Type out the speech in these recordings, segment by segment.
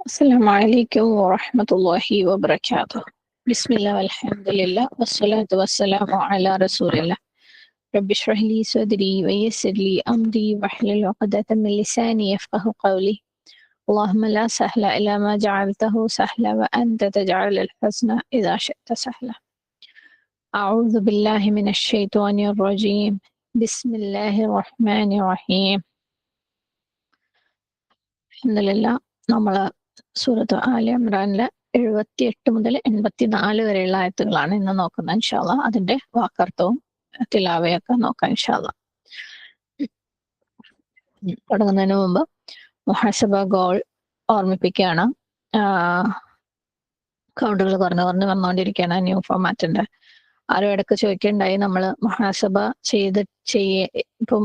السلام عليكم ورحمة الله وبركاته. بسم الله والحمد لله والصلاة والسلام على رسول الله. رب اشرح لي صدري ويسر لي أمري واحلل عقدة من لساني يفقه قولي. اللهم لا سهل إلا ما جعلته سهلا وأنت تجعل الحزن إذا شئت سهلا. أعوذ بالله من الشيطان الرجيم. بسم الله الرحمن الرحيم. الحمد لله. നമ്മൾ സൂറത്ത് ആല ഇമ്രാനിലെ 78 മുതൽ 84 വരെയുള്ള ആയത്തുകളാണ് ഇന്ന് നോക്കുന്നത്. ഇൻഷാ അല്ലാഹ് അതിന്റെ വാക്കർത്ഥവും തിലാവയൊക്കെ നോക്കാം ഇൻഷാ അല്ലാഹ്. തുടങ്ങുന്നതിന് മുമ്പ് മുഹസബ ഗോൾ ഓർമ്മിപ്പിക്കുകയാണ്. കൗണ്ടുകൾ കുറഞ്ഞു വന്നുകൊണ്ടിരിക്കുകയാണ് ന്യൂ ഫോർമാറ്റിന്റെ. ആരും ഇടയ്ക്ക് ചോദിക്കുകയുണ്ടായി നമ്മൾ മുഹാസബ ഇപ്പം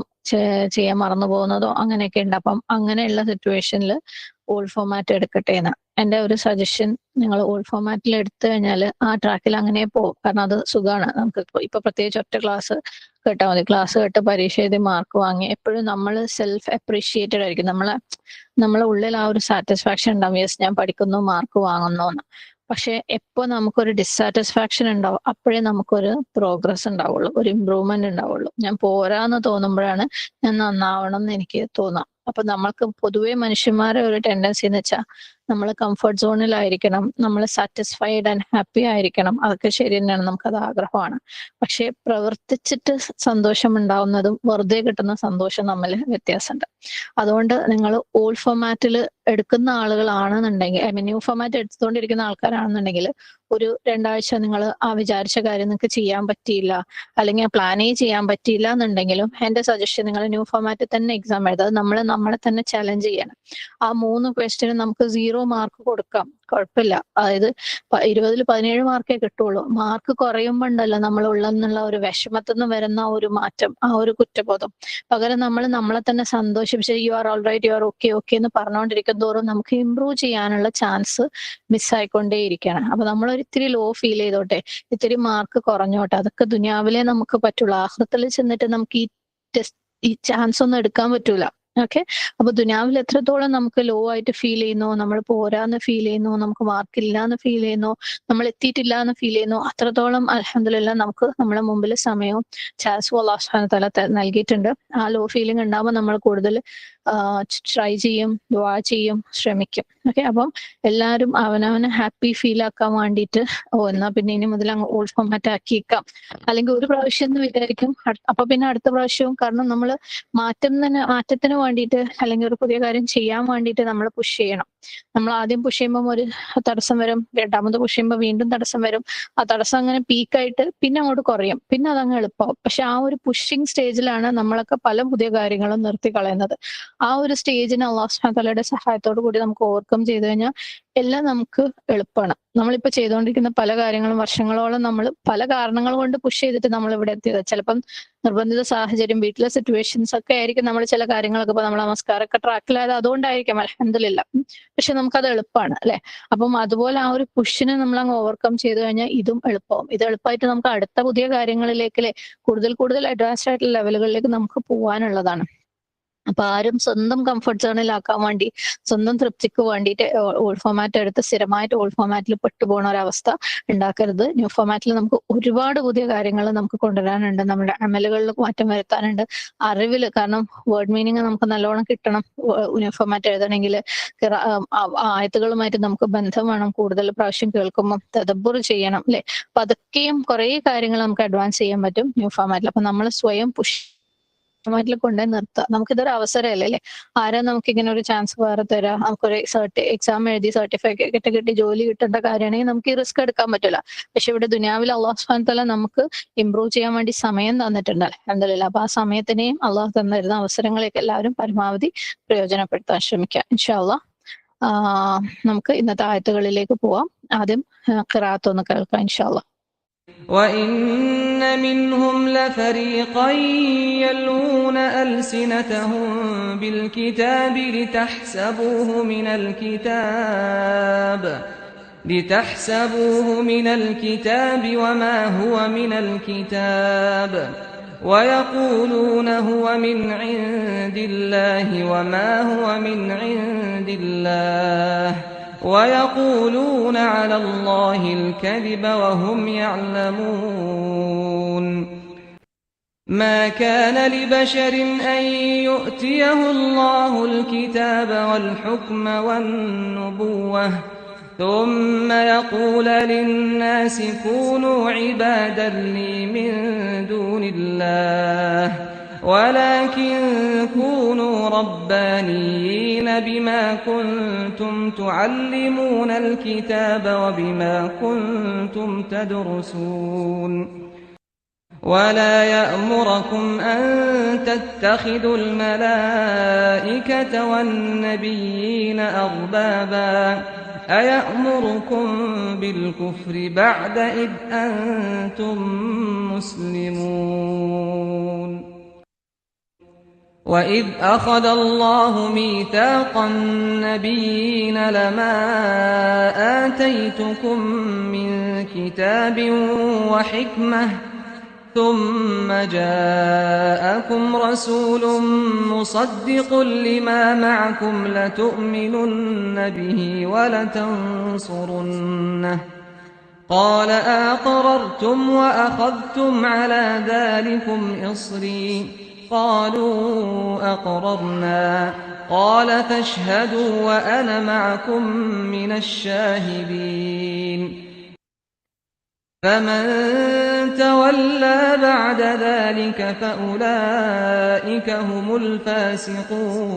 ചെയ്യാൻ മറന്നു പോകുന്നതോ അങ്ങനെയൊക്കെ ഉണ്ട്. അപ്പം അങ്ങനെയുള്ള സിറ്റുവേഷനിൽ ഓൾഡ് ഫോർമാറ്റ് എടുക്കട്ടെ എന്ന് എൻ്റെ ഒരു സജഷൻ. നിങ്ങൾ ഓൾഡ് ഫോർമാറ്റിൽ എടുത്തു കഴിഞ്ഞാൽ ആ ട്രാക്കിൽ അങ്ങനെ പോകും. കാരണം അത് സുഖമാണ്. നമുക്ക് ഇപ്പൊ പ്രത്യേകിച്ച് ഒറ്റ ക്ലാസ് കേട്ടാൽ മതി. ക്ലാസ് കേട്ട് പരീക്ഷ എഴുതി മാർക്ക് വാങ്ങി എപ്പോഴും നമ്മൾ സെൽഫ് അപ്രീഷിയേറ്റഡ് ആയിരിക്കും. നമ്മളെ ഉള്ളിൽ ആ ഒരു സാറ്റിസ്ഫാക്ഷൻ ഉണ്ടാവും, യെസ് ഞാൻ പഠിക്കുന്നു മാർക്ക് വാങ്ങുന്നു എന്ന്. പക്ഷെ എപ്പോ നമുക്കൊരു ഡിസ്സാറ്റിസ്ഫാക്ഷൻ ഉണ്ടാവും അപ്പോഴേ നമുക്കൊരു പ്രോഗ്രസ് ഉണ്ടാവുള്ളൂ, ഒരു ഇമ്പ്രൂവ്മെന്റ് ഉണ്ടാവുള്ളൂ. ഞാൻ പോരാന്ന് തോന്നുമ്പോഴാണ് ഞാൻ നന്നാവണം എന്ന് എനിക്ക് തോന്നാം. അപ്പൊ നമ്മൾക്ക് പൊതുവെ മനുഷ്യന്മാരെ ഒരു ടെൻഡൻസി എന്ന് വെച്ചാൽ നമ്മൾ കംഫർട്ട് സോണിലായിരിക്കണം, നമ്മൾ സാറ്റിസ്ഫൈഡ് ആൻഡ് ഹാപ്പി ആയിരിക്കണം. അതൊക്കെ ശരി തന്നെയാണ്, നമുക്കത് ആഗ്രഹമാണ്. പക്ഷെ പ്രവർത്തിച്ചിട്ട് സന്തോഷം ഉണ്ടാവുന്നതും വെറുതെ കിട്ടുന്ന സന്തോഷം തമ്മിൽ വ്യത്യാസമുണ്ട്. അതുകൊണ്ട് നിങ്ങൾ ഓൾഡ് ഫോർമാറ്റിൽ എടുക്കുന്ന ആളുകളാണെന്നുണ്ടെങ്കിൽ, ന്യൂ ഫോർമാറ്റ് എടുത്തുകൊണ്ടിരിക്കുന്ന ആൾക്കാരാണെന്നുണ്ടെങ്കിൽ ഒരു 2 ആഴ്ച നിങ്ങൾ ആ വിചാരിച്ച കാര്യം നിങ്ങൾക്ക് ചെയ്യാൻ പറ്റിയില്ല, അല്ലെങ്കിൽ ആ പ്ലാനേ ചെയ്യാൻ പറ്റിയില്ല എന്നുണ്ടെങ്കിലും എൻ്റെ സജഷൻ നിങ്ങൾ ന്യൂ ഫോർമാറ്റിൽ തന്നെ എക്സാം എഴുതാം. നമ്മളെ തന്നെ ചലഞ്ച് ചെയ്യണം. ആ 3 ക്വസ്റ്റ്യന് നമുക്ക് 0 മാർക്ക് കൊടുക്കാം, കുഴപ്പമില്ല. അതായത് 20ൽ 17 മാർക്കേ കിട്ടുള്ളൂ. മാർക്ക് കുറയുമ്പോൾ ഉണ്ടല്ലോ നമ്മൾ ഉള്ളെന്നുള്ള ഒരു വിഷമത്തിൽ നിന്ന് വരുന്ന ഒരു മാറ്റം, ആ ഒരു കുറ്റബോധം. പകരം നമ്മളെ തന്നെ സന്തോഷിപ്പിച്ച് you are all right, you are okay എന്ന് പറഞ്ഞുകൊണ്ടിരിക്കും തോറും നമുക്ക് ഇമ്പ്രൂവ് ചെയ്യാനുള്ള ചാൻസ് മിസ്സായിക്കൊണ്ടേയിരിക്കുകയാണ്. അപ്പൊ നമ്മൾ ഇത്തിരി ലോ ഫീൽ ചെയ്തോട്ടെ, ഇത്തിരി മാർക്ക് കുറഞ്ഞോട്ടെ, അതൊക്കെ ദുനിയാവിലെ നമുക്ക് പറ്റുള്ളൂ. ആഖിറത്തിൽ ചെന്നിട്ട് നമുക്ക് ഈ ചാൻസ് ഒന്നും എടുക്കാൻ പറ്റൂല. ഓക്കെ. അപ്പൊ ദുനിയാവിൽ എത്രത്തോളം നമുക്ക് ലോ ആയിട്ട് ഫീൽ ചെയ്യുന്നു, നമ്മൾ പോരാന്ന് ഫീൽ ചെയ്യുന്നു, നമുക്ക് മാർക്ക് ഇല്ല എന്ന് ഫീൽ ചെയ്യുന്നു, നമ്മൾ എത്തിയിട്ടില്ല എന്ന് ഫീൽ ചെയ്യുന്നു, അത്രത്തോളം അൽഹംദുലില്ലാ നമുക്ക് നമ്മുടെ മുമ്പിൽ സമയവും ചാൻസും അല്ലാഹു സുബ്ഹാനഹു വ തആല നൽകിയിട്ടുണ്ട്. ആ ലോ ഫീലിംഗ് ഉണ്ടാകുമ്പോൾ നമ്മൾ കൂടുതൽ ട്രൈ ചെയ്യും, ദുആ ചെയ്യും, ശ്രമിക്കും. ഓക്കെ. അപ്പം എല്ലാവരും അവനവനെ ഹാപ്പി ഫീൽ ആക്കാൻ വേണ്ടിയിട്ട് എന്നാ പിന്നെ ഇനി മുതൽ അങ്ങ് ഓൾഡ് ഫോർമാറ്റ് ആക്കിയേക്കാം, അല്ലെങ്കിൽ ഒരു പ്രാവശ്യം എന്ന് വിചാരിക്കും, അപ്പൊ പിന്നെ അടുത്ത പ്രാവശ്യവും. കാരണം നമ്മൾ മാറ്റത്തിന് വേണ്ടിയിട്ട് അല്ലെങ്കിൽ ഒരു പുതിയ കാര്യം ചെയ്യാൻ വേണ്ടിയിട്ട് നമ്മൾ പുഷ് ചെയ്യണം. നമ്മൾ ആദ്യം പുഷ് ചെയ്യുമ്പോൾ ഒരു തടസ്സം വരും, രണ്ടാമത് പുഷ് ചെയ്യുമ്പോൾ വീണ്ടും തടസ്സം വരും. ആ തടസ്സം അങ്ങനെ പീക്കായിട്ട് പിന്നെ അങ്ങോട്ട് കുറയും, പിന്നെ അതങ്ങ് എളുപ്പമാവും. പക്ഷെ ആ ഒരു പുഷിങ് സ്റ്റേജിലാണ് നമ്മളൊക്കെ പല പുതിയ കാര്യങ്ങളും നിർത്തി കളയുന്നത്. ആ ഒരു സ്റ്റേജിന് അല്ലാഹു സുബ്ഹാനഹു വ തആലയുടെ സഹായത്തോടു കൂടി നമുക്ക് ഓവർകം ചെയ്തു കഴിഞ്ഞാൽ എല്ലാം നമുക്ക് എളുപ്പമാണ്. നമ്മളിപ്പോ ചെയ്തുകൊണ്ടിരിക്കുന്ന പല കാര്യങ്ങളും വർഷങ്ങളോളം നമ്മൾ പല കാരണങ്ങൾ കൊണ്ട് പുഷ് ചെയ്തിട്ട് നമ്മൾ ഇവിടെ എത്തിയത്. ചിലപ്പം നിർബന്ധിത സാഹചര്യം, വീട്ടിലെ സിറ്റുവേഷൻസ് ഒക്കെ ആയിരിക്കും നമ്മൾ ചില കാര്യങ്ങളൊക്കെ, ഇപ്പൊ നമ്മൾ നമസ്കാരമൊക്കെ ട്രാക്കിലായത് അതുകൊണ്ടായിരിക്കും അൽഹംദുലില്ലാ. പക്ഷെ നമുക്കത് എളുപ്പമാണ് അല്ലെ. അപ്പം അതുപോലെ ആ ഒരു പുഷിനെ നമ്മൾ അങ്ങ് ഓവർകം ചെയ്തു കഴിഞ്ഞാൽ ഇതും എളുപ്പമാവും. ഇത് എളുപ്പമായിട്ട് നമുക്ക് അടുത്ത പുതിയ കാര്യങ്ങളിലേക്ക് കൂടുതൽ അഡ്വാൻസ്ഡ് ആയിട്ടുള്ള ലെവലുകളിലേക്ക് നമുക്ക് പോകാനുള്ളതാണ്. അപ്പൊ ആരും സ്വന്തം കംഫർട്ട് സോണിലാക്കാൻ വേണ്ടി, സ്വന്തം തൃപ്തിക്ക് വേണ്ടിയിട്ട് ഓൾഡ് ഫോർമാറ്റ് എടുത്ത് സ്ഥിരമായിട്ട് ഓൾഡ് ഫോർമാറ്റിൽ പെട്ടുപോകുന്ന ഒരവസ്ഥ ഉണ്ടാക്കരുത്. ന്യൂ ഫോർമാറ്റിൽ നമുക്ക് ഒരുപാട് പുതിയ കാര്യങ്ങൾ നമുക്ക് കൊണ്ടുവരാനുണ്ട്, നമ്മുടെ അമലുകളിൽ മാറ്റം വരുത്താനുണ്ട്, അറിവിൽ. കാരണം വേർഡ് മീനിങ് നമുക്ക് നല്ലോണം കിട്ടണം ന്യൂ ഫോർമാറ്റ് എഴുതണമെങ്കിൽ. ആയത്തുകളുമായിട്ട് നമുക്ക് ബന്ധം വേണം, കൂടുതൽ പ്രാവശ്യം കേൾക്കുമ്പോൾ തദബ്ബുർ ചെയ്യണം അല്ലെ. അപ്പൊ അതൊക്കെയും കുറെ കാര്യങ്ങൾ നമുക്ക് അഡ്വാൻസ് ചെയ്യാൻ പറ്റും ന്യൂ ഫോർമാറ്റിൽ. അപ്പൊ നമ്മൾ സ്വയം ഫോർമാറ്റിൽ കൊണ്ടുപോയി നിർത്തുക. നമുക്കിതൊരു അവസരമല്ലേ അല്ലെ. ആരാ നമുക്ക് ഇങ്ങനെ ഒരു ചാൻസ് വേറെ തരാ? നമുക്കൊരു എക്സാം എഴുതി സർട്ടിഫിക്കറ്റ് കിട്ടി ജോലി കിട്ടേണ്ട കാര്യമാണെങ്കിൽ നമുക്ക് ഈ റിസ്ക് എടുക്കാൻ പറ്റില്ല. പക്ഷെ ഇവിടെ ദുനിയാവിൽ അല്ലാഹു സുബ്ഹാനഹു വ തആല നമുക്ക് ഇമ്പ്രൂവ് ചെയ്യാൻ വേണ്ടി സമയം തന്നിട്ടുണ്ട് അൽഹംദുലില്ലാ. അപ്പൊ ആ സമയത്തിനെയും അള്ളാഹു തന്നിരുന്ന അവസരങ്ങളെയൊക്കെ എല്ലാവരും പരമാവധി പ്രയോജനപ്പെടുത്താൻ ശ്രമിക്കുക ഇൻഷാ അല്ലാഹ്. നമുക്ക് ഇന്നത്തെ ആയത്തുകളിലേക്ക് പോവാം. ആദ്യം ഖിറാഅത്ത് ഒന്ന് കേൾക്കാം ഇൻഷാ അല്ലാഹ്. وَإِنَّ مِنْهُمْ لَفَرِيقًا يَلْوُونَ أَلْسِنَتَهُم بِالْكِتَابِ لِتَحْسَبُوهُ مِنَ الْكِتَابِ وَمَا هُوَ مِنَ الْكِتَابِ وَيَقُولُونَ هُوَ مِنْ عِندِ اللَّهِ وَمَا هُوَ مِنْ عِندِ اللَّهِ ويقولون على الله الكذب وهم يعلمون ما كان لبشر أن يؤتيه الله الكتاب والحكم والنبوة ثم يقول للناس كونوا عبادا لي من دون الله ولكن كونوا ربانيين بما كنتم تعلمون الكتاب وبما كنتم تدرسون ولا يأمركم أن تتخذوا الملائكة والنبيين أربابا أيأمركم بالكفر بعد إذ أنتم مسلمون وإذ أخذ الله ميثاق النبيين لما آتيتكم من كتاب وحكمة ثم جاءكم رسول مصدق لما معكم لتؤمنن به ولتنصرنه قال أقررتم وأخذتم على ذلكم إصري قالوا أقررنا قال فاشهدوا وأنا معكم من الشاهدين فمن تولى بعد ذلك فأولئك هم الفاسقون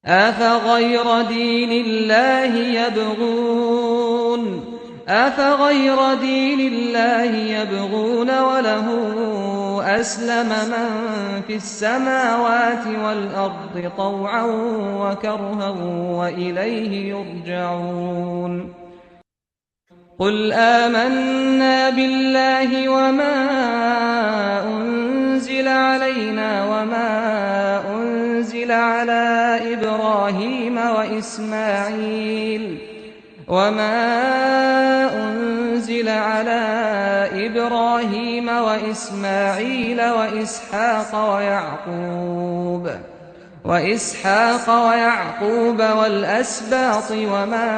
أفغير دين الله يبغون وله أسلم من في السماوات والأرض طوعا وكرها وإليه يرجعون قل آمنا بالله وما أنزل علينا وما أنزل على إبراهيم وإسماعيل وإسحاق ويعقوب والأسباط وما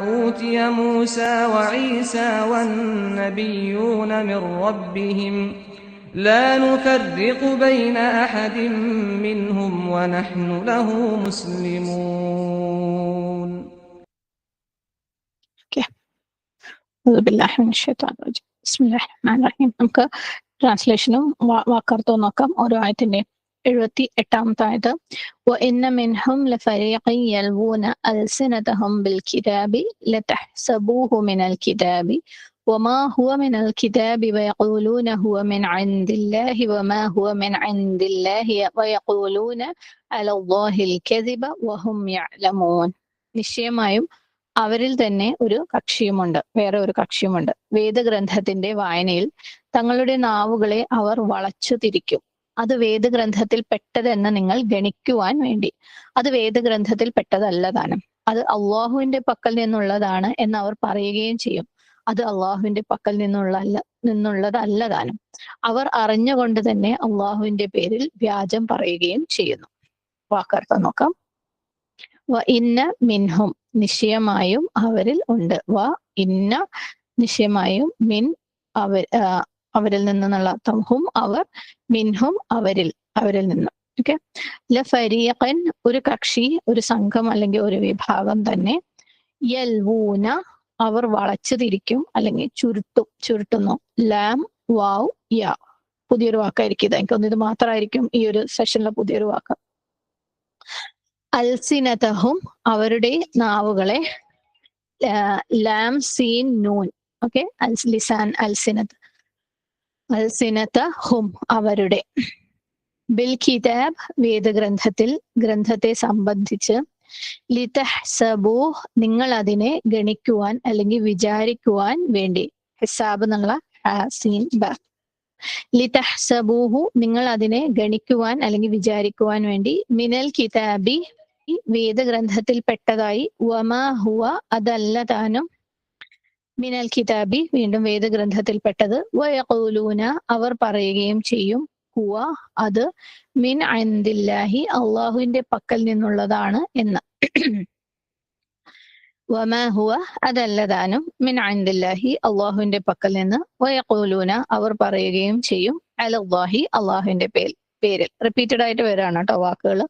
أوتي موسى وعيسى والنبيون من ربهم لا نفرق بين أحد منهم ونحن له مسلمون. നമുക്ക് ട്രാൻസ്ലേഷനും വാക്കർത്ഥവും നോക്കാം. ഓരോ ആയത്തിന്റെ 78-ാമത്തായത് وَإِنَّ مِنْهُمْ لَفَرِيقًا يَلْوُونَ أَلْسِنَتَهُمْ بِالْكِتَابِ لِتَحْسَبُوهُ مِنَ الْكِتَابِ وَمَا هُوَ مِنَ الْكِتَابِ وَيَقُولُونَ هُوَ مِنْ عِنْدِ اللَّهِ وَمَا هُوَ مِنْ عِنْدِ اللَّهِ وَيَقُولُونَ عَلَى اللَّهِ الْكَذِبَ وَهُمْ يَعْلَمُونَ. നിശ്ചയമായും അവരിൽ തന്നെ വേറെ ഒരു കക്ഷിയുമുണ്ട്. വേദഗ്രന്ഥത്തിന്റെ വായനയിൽ തങ്ങളുടെ നാവുകളെ അവർ വളച്ചു തിരിക്കും. അത് വേദഗ്രന്ഥത്തിൽ പെട്ടതെന്ന് നിങ്ങൾ ഗണിക്കുവാൻ വേണ്ടി. അത് വേദഗ്രന്ഥത്തിൽ പെട്ടതല്ല താനും, അത് അള്ളാഹുവിന്റെ പക്കൽ നിന്നുള്ളതാണ് എന്ന് അവർ പറയുകയും ചെയ്യും. അത് അള്ളാഹുവിന്റെ പക്കൽ നിന്നുള്ളതല്ല താനും. അവർ അറിഞ്ഞുകൊണ്ട് തന്നെ അള്ളാഹുവിന്റെ പേരിൽ വ്യാജം പറയുകയും ചെയ്യുന്നു. വാക്കർത്ഥം നോക്കാം. വ ഇന്ന മിൻഹും, നിശ്ചയമായും അവരിൽ ഉണ്ട്. വ ഇന്ന, നിശ്ചയമായും, മിൻ അവരിൽ നിന്നുള്ള അർത്ഥം, ഹും അവർ, മിൻഹും അവരിൽ നിന്ന്. ഓക്കെ. ലഫരീഖൻ, ഒരു കക്ഷി, ഒരു സംഘം അല്ലെങ്കിൽ ഒരു വിഭാഗം തന്നെ. യൽവൂന, അവർ വളച്ചു തിരിക്കും അല്ലെങ്കിൽ ചുരുട്ടുന്നു. ലാം വാവ് യാ, പുതിയൊരു വാക്കായിരിക്കും ഇത്. എനിക്കൊന്ന് ഇത് മാത്രമായിരിക്കും ഈ ഒരു സെഷനിലെ പുതിയൊരു വാക്ക്. അൽസിനതഹും, അവരുടെ നാവുകളെ. ലാം സീൻ നൂൻ. ഓക്കെ. ലിസാൻ, അൽസിനതഹും അവരുടെ. ബിൽ കിതാബ്, വേദഗ്രന്ഥത്തിൽ, ഗ്രന്ഥത്തെ സംബന്ധിച്ച്. ലിതഹ്സബൂഹ്, നിങ്ങൾ അതിനെ ഗണിക്കുവാൻ അല്ലെങ്കിൽ വിചാരിക്കുവാൻ വേണ്ടി. ഹിസാബ് എന്നുള്ള ഹാസീൻ ബ. ലിതഹ്സബൂഹു, നിങ്ങൾ അതിനെ ഗണിക്കുവാൻ അല്ലെങ്കിൽ വിചാരിക്കുവാൻ വേണ്ടി. മിനൽ കിതാബി, വേദഗ്രന്ഥത്തിൽ പെട്ടതായി. വമാ ഹുവ, അതല്ല താനും. മിനൽ കിതാബി, വീണ്ടും വേദഗ്രന്ഥത്തിൽപ്പെട്ടത്. വയഖൂലൂന, അവർ പറയുകയും ചെയ്യും. ഹുവ, അത്. മിൻ ഇൻദില്ലാഹി, അള്ളാഹുവിന്റെ പക്കൽ നിന്നുള്ളതാണ് എന്ന്. വമാ ഹുവ അതല്ലതാനും മിൻ ഇൻദില്ലാഹി അള്ളാഹുവിന്റെ പക്കൽ നിന്ന് വയഖൂലൂന അവർ പറയുകയും ചെയ്യും അലല്ലാഹി അള്ളാഹുവിന്റെ പേരിൽ റിപ്പീറ്റഡ് ആയിട്ട് വരാണ് കേട്ടോ വാക്കുകൾ.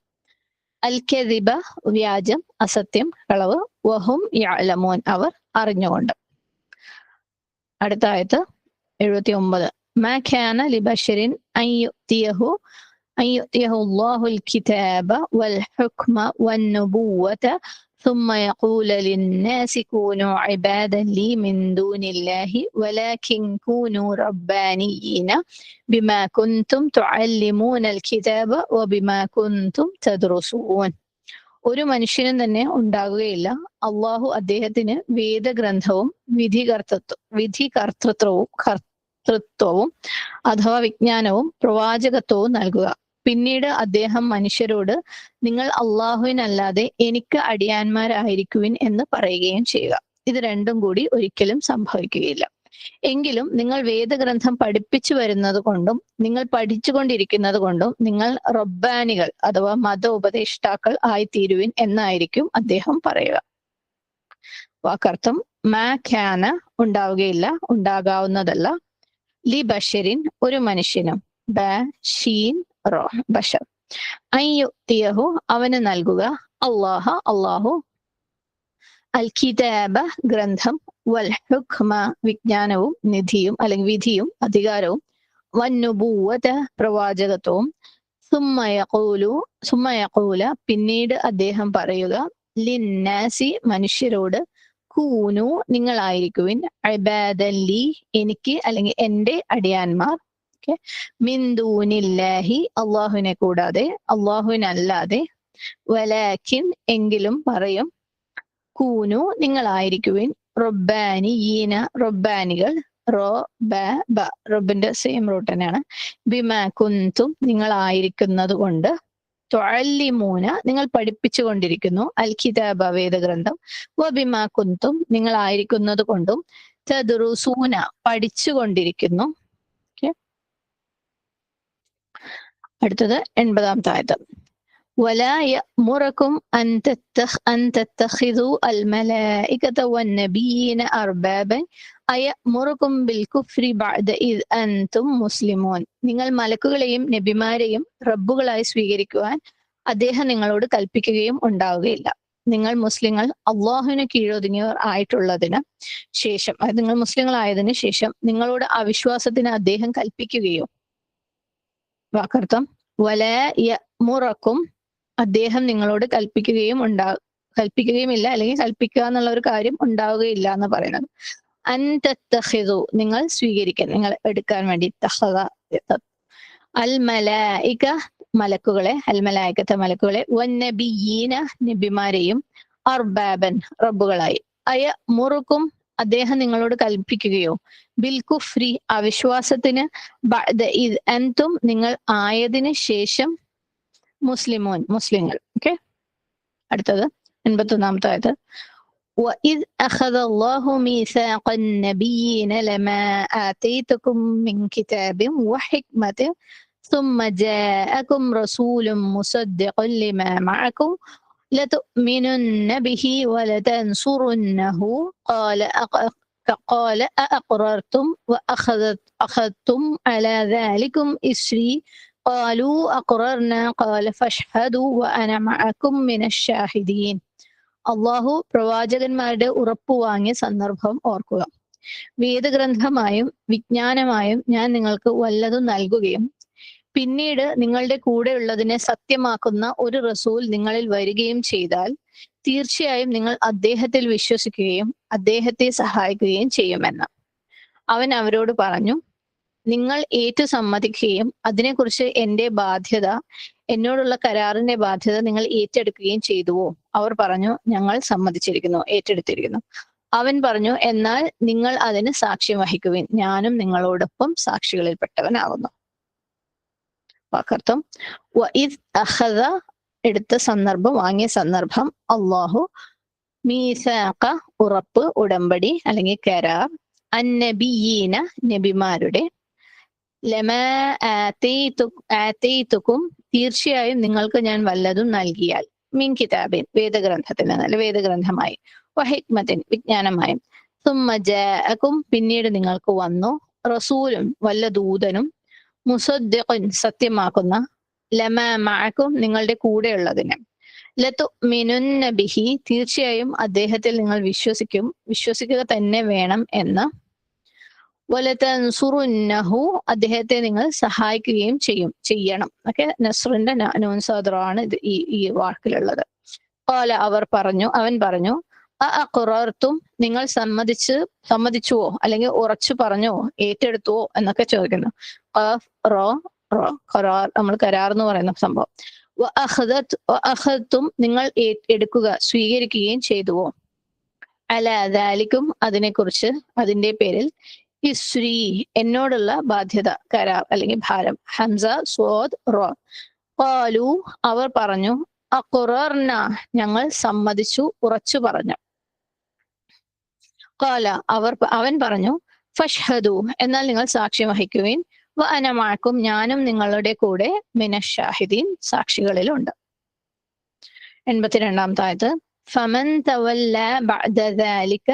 അൽ കദിബ വ്യാജം, അസത്യം, കളവ്, വഹും യഅലമൂൻ അവർ അറിഞ്ഞുകൊണ്ട്. അടുത്ത ആയത്ത് 79. മാ കാന ലിബശരിൻ അൻ യുഅ്തിയഹു അല്ലാഹുൽ കിതാബ വൽ ഹുക്മ വൻ നുബുവത ثم يقول للناس كونوا عبادا لي من دون الله ولكن كونوا ربانيين بما كنتم تعلمون الكتاب وبما كنتم تدرسون. ഒരു മനുഷ്യനും തന്നെ ഉണ്ടാകുകയില്ല അള്ളാഹു അദ്ദേഹത്തിന് വേദഗ്രന്ഥവും കർത്തൃത്വവും അഥവാ വിജ്ഞാനവും പ്രവാചകത്വവും നൽകുക. പിന്നീട് അദ്ദേഹം മനുഷ്യരോട് നിങ്ങൾ അള്ളാഹുവിനല്ലാതെ എനിക്ക് അടിയാന്മാരായിരിക്കുവിൻ എന്ന് പറയുകയും ചെയ്യുക. ഇത് രണ്ടും കൂടി ഒരിക്കലും സംഭവിക്കുകയില്ല. എങ്കിലും നിങ്ങൾ വേദഗ്രന്ഥം പഠിപ്പിച്ചു വരുന്നത് കൊണ്ടും നിങ്ങൾ പഠിച്ചുകൊണ്ടിരിക്കുന്നത് കൊണ്ടും നിങ്ങൾ റബ്ബാനികൾ അഥവാ മത ഉപദേഷ്ടാക്കൾ ആയിത്തീരുവിൻ എന്നായിരിക്കും അദ്ദേഹം പറയുക. വാക്കർത്ഥം മാ ഖാന ഉണ്ടാവുകയില്ല, ഉണ്ടാകാവുന്നതല്ല, ലി ബഷരിൻ ഒരു മനുഷ്യനും, ബ ഷീൻ റോ ബഷർ, അയ്യുത്തിയഹു അവന് നൽകുക, അള്ളാഹു അൽ കിതാബ ഗ്രന്ഥം, വൽ ഹുക്മ വിജ്ഞാനവും നിധിയും അല്ലെങ്കിൽ വിധിയും അധികാരവും, വന്നുബൂവത പ്രവാചകത്വവും, സുമ്മ യഖൂല പിന്നീട് അദ്ദേഹം പറയുക, ലിന്നാസി മനുഷ്യരോട്, കൂനു നിങ്ങളായിരിക്കുവിൻ, ഇബാദൻ ലി എനിക്ക് അല്ലെങ്കിൽ എന്റെ അടിയാന്മാർ, മിൻ ദൂനില്ലാഹി അള്ളാഹുവിനെ കൂടാതെ അള്ളാഹുവിനല്ലാതെ, വലാകിൻ എങ്കിലും പറയും, കൂനു നിങ്ങളായിരിക്കുവിൻ, റബ്ബാനിയീന റബ്ബാനികൾ, റബ്ബിന്റെ സെയിം റൂട്ട് തന്നെയാണ്, ബിമാ കുന്തും നിങ്ങളായിരിക്കുന്നത് കൊണ്ട്, തുഅല്ലിമൂന നിങ്ങൾ പഠിപ്പിച്ചു കൊണ്ടിരിക്കുന്നു, അൽ കിതാബ വേദഗ്രന്ഥം, വബിമാ കുന്തും നിങ്ങളായിരിക്കുന്നത് കൊണ്ടും, തദ്റുസൂന പഠിച്ചുകൊണ്ടിരിക്കുന്നു. അടുത്തത് 80-ാമത്തെ ആയത്ത്. ولا يأمركم أن تتخذوا الملائكة والنبيين أربابا أيأمركم بالكفر بعد إذ أنتم مسلمون. നിങ്ങൾ മലക്കുകളെയും നബിമാരെയും റബ്ബുകളായി സ്വീകരിക്കുവാൻ അദ്ദേഹം നിങ്ങളോട് കൽപ്പിക്കുകയും ഉണ്ടാവുകയില്ല. നിങ്ങൾ മുസ്ലിങ്ങൾ അള്ളാഹുവിന് കീഴൊതുങ്ങിയവർ ആയിട്ടുള്ളതിന് ശേഷം, അതായത് നിങ്ങൾ മുസ്ലിങ്ങൾ ആയതിനു ശേഷം നിങ്ങളോട് അവിശ്വാസത്തിന് അദ്ദേഹം കൽപ്പിക്കുകയോ. വാക്കർത്ഥം വലാ യഅ്മുറക്കും അദ്ദേഹം നിങ്ങളോട് കൽപ്പിക്കുകയുമില്ല അല്ലെങ്കിൽ കൽപ്പിക്കുക എന്നുള്ള ഒരു കാര്യം ഉണ്ടാവുകയില്ല എന്ന് പറയുന്നത്. അൻ തത്തഖിദു നിങ്ങൾ സ്വീകരിക്കാൻ, നിങ്ങൾ എടുക്കാൻ വേണ്ടി, തഖദ അൽ മലായിക മലക്കുകളെ, അൽ മലായികത്തെ മലക്കുകളെ, വന്നബിയീന നബിമാരെയും, അർബാബൻ റബ്ബുകളായി, അയമുറുക്കും അദ്ദേഹം നിങ്ങളോട് കൽപ്പിക്കുകയോ, ബിൽ കുഫ്രി അവിശ്വാസത്തിന്, ബഅദ ഇദ് അൻതും നിങ്ങൾ ആയതിനു ശേഷം, മുസ്ലിങ്ങൾ. ഓക്കെ, അടുത്തത് 81-ാമത്തെ ആയത്ത്. وَإِذْ أَخَذَ اللَّهُ مِيثَاقَ النَّبِيِّينَ لَمَا آتَيْتُكُم مِّن كِتَابٍ وَحِكْمَةٍ ثُمَّ جَاءَكُمْ رَسُولٌ مُصَدِّقٌ لِّمَا مَعَكُمْ لَتُؤْمِنُنَّ بِهِ وَلَتَنصُرُنَّهُ قَالَ أَأَقْرَرْتُمْ وَأَخَذْتُمْ عَلَى ذَلِكُمْ إِصْرِي قالوا أقررنا قال فاشهدوا وأنا معكم من الشاهدين. അള്ളാഹു പ്രവാചകന്മാരുടെ ഉറപ്പു വാങ്ങിയ സന്ദർഭം ഓർക്കുക. വേദഗ്രന്ഥമായും വിജ്ഞാനമായും ഞാൻ നിങ്ങൾക്ക് വല്ലതും നൽകുകയും പിന്നീട് നിങ്ങളുടെ കൂടെയുള്ളതിനെ സത്യമാക്കുന്ന ഒരു റസൂൽ നിങ്ങളിൽ വരികയും ചെയ്താൽ തീർച്ചയായും നിങ്ങൾ അദ്ദേഹത്തിൽ വിശ്വസിക്കുകയും അദ്ദേഹത്തെ സഹായിക്കുകയും ചെയ്യുമെന്ന്. അവൻ അവരോട് പറഞ്ഞു, നിങ്ങൾ ഏറ്റു സമ്മതിക്കുകയും അതിനെക്കുറിച്ച് എന്നോടുള്ള കരാറിന്റെ ബാധ്യത നിങ്ങൾ ഏറ്റെടുക്കുകയും ചെയ്തുവോ? അവർ പറഞ്ഞു, ഞങ്ങൾ സമ്മതിച്ചിരിക്കുന്നു, ഏറ്റെടുത്തിരിക്കുന്നു. അവൻ പറഞ്ഞു, എന്നാൽ നിങ്ങൾ അതിന് സാക്ഷ്യം വഹിക്കുവിൻ, ഞാനും നിങ്ങളോടൊപ്പം സാക്ഷികളിൽപ്പെട്ടവനാകുന്നു. വാക്കർത്ഥം വഇദ് അഖദ എടുത്ത സന്ദർഭം, വാങ്ങിയ സന്ദർഭം, അല്ലാഹു മീസാഖ ഉറപ്പ്, ഉടമ്പടി അല്ലെങ്കിൽ കരാർ, അന്നബിയീന നബിമാരുടെ, ലമാ ആതൈതുക്കും തീർച്ചയായും നിങ്ങൾക്ക് ഞാൻ വല്ലതും നൽകിയാൽ, മീൻ കിതാബിൻ വേദഗ്രന്ഥത്തിൽ നിന്ന്, അല്ലെ വേദഗ്രന്ഥമായി, വഹിക്മത്തിൻ വിജ്ഞാനമായും, സുമ്മ ജാഅകും പിന്നീട് നിങ്ങൾക്ക് വന്നു, റസൂലും വല്ല ദൂതനും, മുസദ്ദിഖുൻ സത്യമാക്കുന്ന, ലമാ മഅകും നിങ്ങളുടെ കൂടെയുള്ളതിന്, ലതുഅ്മിനുന്ന ബിഹി തീർച്ചയായും അദ്ദേഹത്തിൽ നിങ്ങൾ വിശ്വസിക്കുക തന്നെ വേണം എന്ന്, വലതൻസുറുന്നഹു അദ്ദേഹത്തെ നിങ്ങൾ സഹായിക്കുകയും ചെയ്യണം. ഓക്കെ, നസ്റിന്റെ നൂൻ സാദറാണ് ഇത് ഈ വാക്കിലുള്ളത്. ഖാല അവൻ പറഞ്ഞു, അഖറർതും നിങ്ങൾ സമ്മതിച്ചുവോ അല്ലെങ്കിൽ ഉറച്ചു പറഞ്ഞോ, ഏറ്റെടുത്തുവോ എന്നൊക്കെ ചോദിക്കുന്നു. ഖറാർ നമ്മൾ കരാർ എന്ന് പറയുന്ന സംഭവം. വഅഖദതും നിങ്ങൾ എടുക്കുക സ്വീകരിക്കുകയും ചെയ്തുവോ, അലാ ദാലിക്കും അതിനെക്കുറിച്ച്, അതിന്റെ പേരിൽ, ഇസ്രി എന്നോടുള്ള ബാധ്യത, കരാർ അല്ലെങ്കിൽ ഭാരം. ഹംസ സ്വാദ് റോ. ഖാലു അവർ പറഞ്ഞു, അഖറർന ഞങ്ങൾ സമ്മതിച്ചു ഉറച്ചു പറഞ്ഞു. ഖാല അവൻ പറഞ്ഞു, ഫഷ്ഹദു എന്നാൽ നിങ്ങൾ സാക്ഷ്യം വഹിക്കുവിൻ, വഅന മഅകും ഞാനും നിങ്ങളുടെ കൂടെ മിനശ്ശാഹിദീൻ സാക്ഷികളിലുണ്ട്. 82-ാമത്തെ ആയത്ത്, ഫമൻ തവല്ല ബഅദ ദാലിക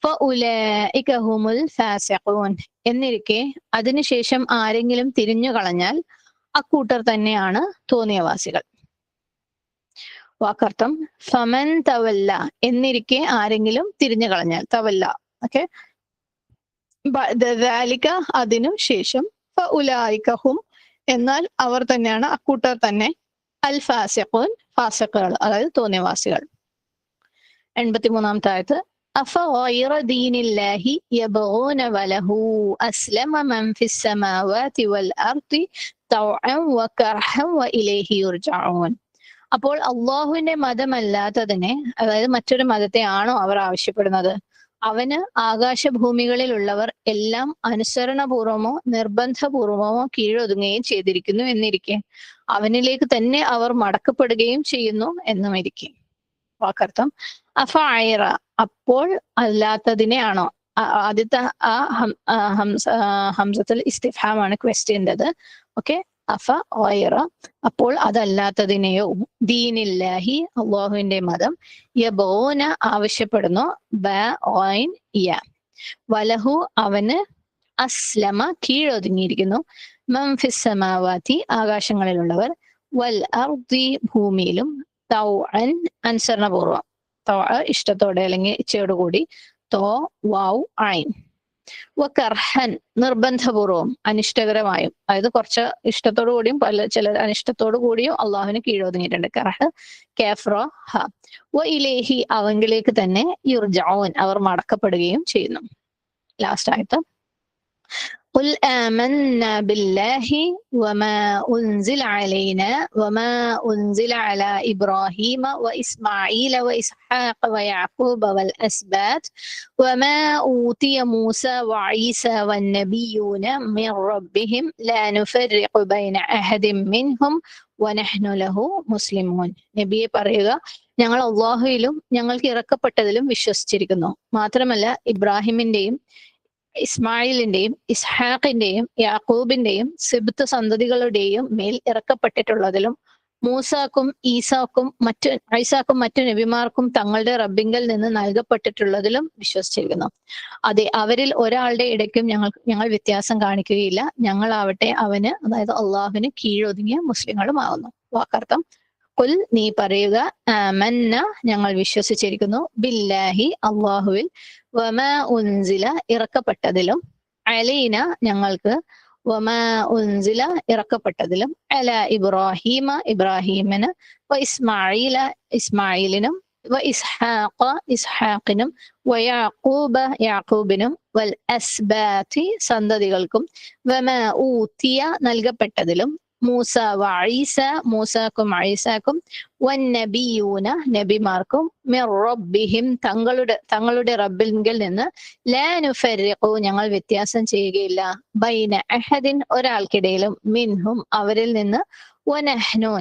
ഫഉലൈക ഹുമുൽ ഫാസിഖൂൻ എന്നിരിക്കെ അതിനുശേഷം ആരെങ്കിലും തിരിഞ്ഞു കളഞ്ഞാൽ അക്കൂട്ടർ തന്നെയാണ് തോന്നിയവാസികൾ. വാക്കർത്ഥം ഫമൻ തവല്ല എന്നിരിക്കെ ആരെങ്കിലും തിരിഞ്ഞു കളഞ്ഞാൽ, തവല്ല ഓക്കെ, ദാലിക അതിനു ശേഷം, ഫഉലൈക ഹും എന്നാൽ അവർ തന്നെയാണ്, അക്കൂട്ടർ തന്നെ, അൽ ഫാസിഖൂൻ ഫാസിഖുകൾ അതായത് തോന്നിയവാസികൾ. 83-ാമത്തെ ആയത്ത്, അഫഗൈറ ദീനില്ലാഹി യബ്ഗൂന വലഹു അസ്ലമ മൻ ഫിസ് സമാവാതി വൽ അർദി തൗഅൻ വകർഹൻ വഇലൈഹി യുർജഊൻ. അപ്പോൾ അള്ളാഹുവിന്റെ മതമല്ലാത്തതിനെ, അതായത് മറ്റൊരു മതത്തെ ആണോ അവർ ആവശ്യപ്പെടുന്നത്? അവന് ആകാശഭൂമികളിലുള്ളവർ എല്ലാം അനുസരണപൂർവമോ നിർബന്ധപൂർവമോ കീഴൊതുങ്ങുകയും ചെയ്തിരിക്കുന്നു എന്നിരിക്കെ അവനിലേക്ക് തന്നെ അവർ മടക്കപ്പെടുകയും ചെയ്യുന്നു എന്നും ഇരിക്കെ. വാക്കർത്ഥം അഫഅറ അപ്പോൾ അല്ലാത്തതിനെ ആണോ, ആദ്യത്തെ ഹംസത്തുൽ ഇസ്തിഫ്ഹാമാണ് ക്വസ്റ്റ്യൻ്റെത്. ഓക്കെ, അഫഅറ അപ്പോൾ അതല്ലാത്തതിനെയോ, ദീനില്ലാഹി അള്ളാഹുവിന്റെ മതം, യബൂന ആവശ്യപ്പെടുന്നു, വലഹു അവന്, അസ്ലമ കീഴൊതുങ്ങിയിരിക്കുന്നു, മൻ ഫിസ് സമാവാതി ആകാശങ്ങളിലുള്ളവർ, വൽ അർദി ഭൂമിയിലും, തൗഅൻ അനുസരണപൂർവം, ഇഷ്ടത്തോടെ അല്ലെങ്കിൽ ഇച്ഛയോടുകൂടി, തോ വൗ ഐൻ, വകർഹൻ നിർബന്ധപൂർവം അനിഷ്ടകരമായും, അതായത് കുറച്ച് ഇഷ്ടത്തോടു കൂടിയും ചില അനിഷ്ടത്തോടു കൂടിയും അള്ളാഹുവിന് കീഴൊതുങ്ങിയിട്ടുണ്ട്. കർഹ് കാഫ്റ ഹ. വഇലൈഹി അവങ്കിലേക്ക് തന്നെ, യുർജഊൻ അവർ മടക്കപ്പെടുകയും ചെയ്യുന്നു. ലാസ്റ്റ് ആയത്ത്, قل آمنا بالله وما أنزل علينا وما أنزل على إبراهيم وإسماعيل وإسحاق ويعقوب والأسباط وما أوتي موسى وعيسى والنبيون من ربهم لا نفرق بين أحد منهم ونحن له مسلمون. നബിയെ പറയുക, ഞങ്ങൾ അല്ലാഹുവിലും ഞങ്ങൾക്ക് ഇറക്കപ്പെട്ടതിലും വിശ്വസിച്ചിരിക്കുന്നു. മാത്രമല്ല ഇബ്രാഹിമിന്റെയും ഇസ്മായിലിന്റെയും ഇസ്ഹാഖിന്റെയും യാക്കൂബിന്റെയും സിബ്ത് സന്തതികളുടെയും മേൽ ഇറക്കപ്പെട്ടിട്ടുള്ളതിലും മൂസാക്കും ഈസാക്കും മറ്റു നബിമാർക്കും തങ്ങളുടെ റബ്ബിങ്കൽ നിന്ന് നൽകപ്പെട്ടിട്ടുള്ളതിലും വിശ്വസിച്ചിരിക്കുന്നു. അതെ, അവരിൽ ഒരാളുടെ ഇടയ്ക്കും ഞങ്ങൾ വ്യത്യാസം കാണിക്കുകയില്ല. ഞങ്ങളാവട്ടെ അവന്, അതായത് അള്ളാഹുവിന് കീഴൊതുങ്ങിയ മുസ്ലിങ്ങളുമാകുന്നു. വാക്കർത്ഥം ഖുൽ നീ പറയുക, ആമന്ന ഞങ്ങൾ വിശ്വസിച്ചിരിക്കുന്നു, ബില്ലാഹി അള്ളാഹുവിൽ, വമാ ഉൻസില ഇറക്കപ്പെട്ടതിലും, അലൈന ഞങ്ങൾക്ക്, വമാ ഉൻസില ഇറക്കപ്പെട്ടതിലും, അല ഇബ്രാഹീമ ഇബ്രാഹീമിന്, വ ഇസ്മായില ഇസ്മായിലിനും, വ ഇസ്ഹാഖ ഇസ്ഹാഖിനും, വ യാക്കൂബ യാക്കൂബിനും, വൽ അസ്ബാതി സന്തതികൾക്കും, വമാ ഊതിയ നൽകപ്പെട്ടതിലും, മൂസ വ ഈസ മൂസാക്കും ഈസാക്കും, വന്നബിയൂന നബിമാർക്കും, മിർ റബ്ബിഹിം തങ്ങളുടെ റബ്ബിൽ നിന്ന്, ലാ നുഫർരിഖു ഞങ്ങൾ വ്യത്യാസം ചെയ്യുകയില്ല, ബൈന അഹദിൻ ഒരാൾക്കിടയിലും, മിൻഹും അവരിൽ നിന്ന്, വനഹ്നു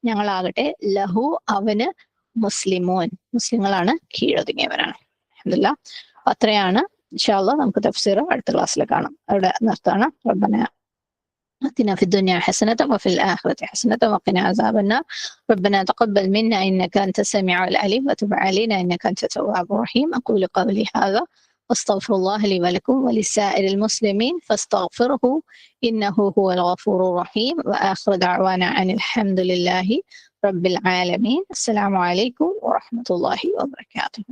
ഞങ്ങളാകട്ടെ, ലഹു അവന്, മുസ്ലിമൂൻ മുസ്ലിങ്ങളാണ്, കീഴൊതുങ്ങിയവരാണ്. അൽഹംദുലില്ലാഹ്. അത്രയാണ്. ഇൻഷാ അല്ലാഹ് നമുക്ക് തഫ്സീർ അടുത്ത ക്ലാസ്സിൽ കാണാം. അവിടെ നിർത്താണ്. റബ്ബന آتنا في الدنيا حسنة وفي الآخرة حسنة وقنا عذاب النار. ربنا تقبل منا إنك أنت السميع العليم وتب علينا إنك أنت التواب الرحيم. أقول قولي هذا واستغفر الله لي ولكم ولسائر المسلمين فاستغفره إنه هو الغفور الرحيم. وآخر دعوانا عن الحمد لله رب العالمين. السلام عليكم ورحمة الله وبركاته.